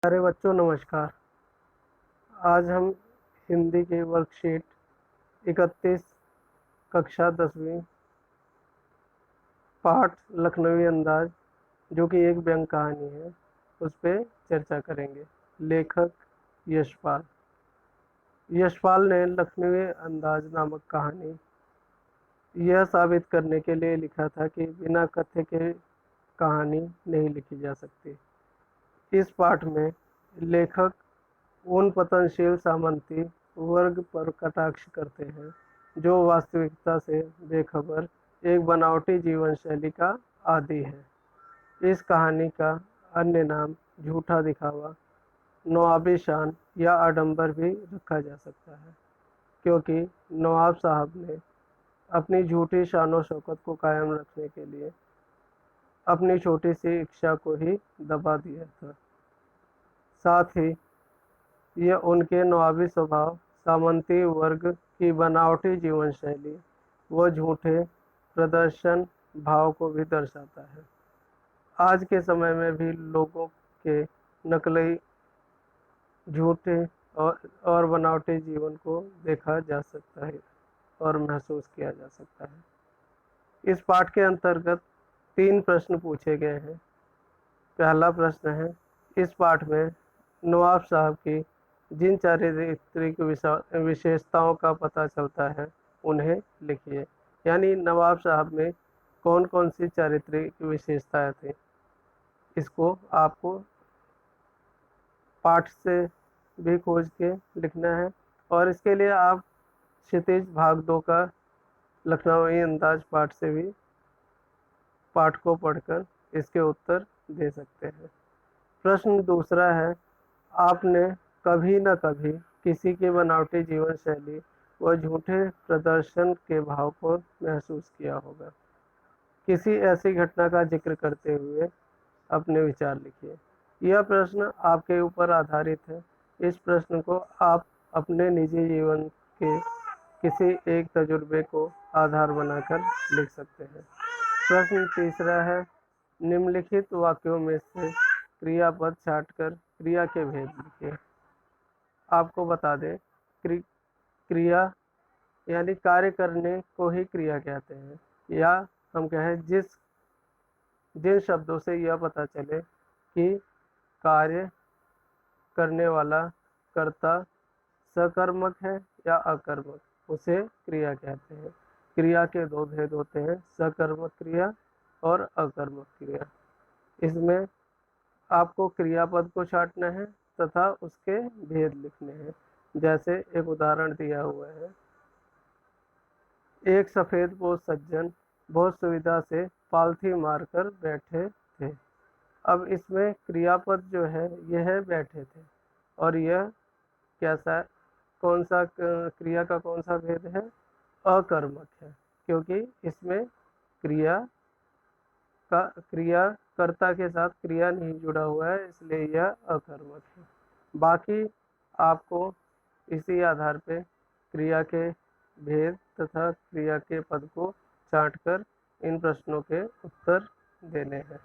प्यारे बच्चों नमस्कार। आज हम हिंदी की वर्कशीट 31 कक्षा 10वीं पाठ लखनवी अंदाज जो कि एक व्यंग कहानी है उस पर चर्चा करेंगे। लेखक यशपाल। यशपाल ने लखनवी अंदाज नामक कहानी यह साबित करने के लिए लिखा था कि बिना कथ्य के कहानी नहीं लिखी जा सकती। इस पाठ में लेखक उन पतनशील सामंती वर्ग पर कटाक्ष करते हैं जो वास्तविकता से बेखबर एक बनावटी जीवन शैली का आदी है। इस कहानी का अन्य नाम झूठा दिखावा, नवाबी शान या आडंबर भी रखा जा सकता है, क्योंकि नवाब साहब ने अपनी झूठी शान शौकत को कायम रखने के लिए अपनी छोटी सी इच्छा को ही दबा दिया था। साथ ही यह उनके नवाबी स्वभाव, सामंती वर्ग की बनावटी जीवन शैली व झूठे प्रदर्शन भाव को भी दर्शाता है। आज के समय में भी लोगों के नकली, झूठे और बनावटी जीवन को देखा जा सकता है और महसूस किया जा सकता है। इस पाठ के अंतर्गत 3 प्रश्न पूछे गए हैं। पहला प्रश्न है, इस पाठ में नवाब साहब की जिन चारित्रिक विशेषताओं का पता चलता है उन्हें लिखिए। यानी नवाब साहब में कौन कौन सी चारित्रिक विशेषताएं थी, इसको आपको पाठ से भी खोज के लिखना है। और इसके लिए आप क्षितिज भाग 2 का लखनवी अंदाज पाठ से भी पाठ को पढ़कर इसके उत्तर दे सकते हैं। प्रश्न दूसरा है, आपने कभी न कभी किसी की बनावटी जीवन शैली व झूठे प्रदर्शन के भाव को महसूस किया होगा। किसी ऐसी घटना का जिक्र करते हुए अपने विचार लिखिए। यह प्रश्न आपके ऊपर आधारित है। इस प्रश्न को आप अपने निजी जीवन के किसी एक तजुर्बे को आधार बनाकर लिख सकते हैं। प्रश्न तीसरा है, निम्नलिखित वाक्यों में से क्रियापद छांटकर क्रिया के भेद लिखिए। आपको बता दें, क्रिया यानी कार्य करने को ही क्रिया कहते हैं, या हम कहें जिन शब्दों से यह पता चले कि कार्य करने वाला कर्ता सकर्मक है या अकर्मक, उसे क्रिया कहते हैं। क्रिया के 2 भेद होते हैं, सकर्मक क्रिया और अकर्मक क्रिया। इसमें आपको क्रियापद को छांटना है तथा उसके भेद लिखने हैं। जैसे एक उदाहरण दिया हुआ है, एक सफेदपोश सज्जन बहुत सुविधा से पालथी मारकर बैठे थे। अब इसमें क्रियापद जो है यह बैठे थे, और यह कैसा, कौन सा क्रिया का कौन सा भेद है? अकर्मक है, क्योंकि इसमें क्रियाकर्ता के साथ क्रिया नहीं जुड़ा हुआ है, इसलिए यह अकर्मक है। बाकी आपको इसी आधार पे क्रिया के भेद तथा क्रिया के पद को छांटकर इन प्रश्नों के उत्तर देने हैं।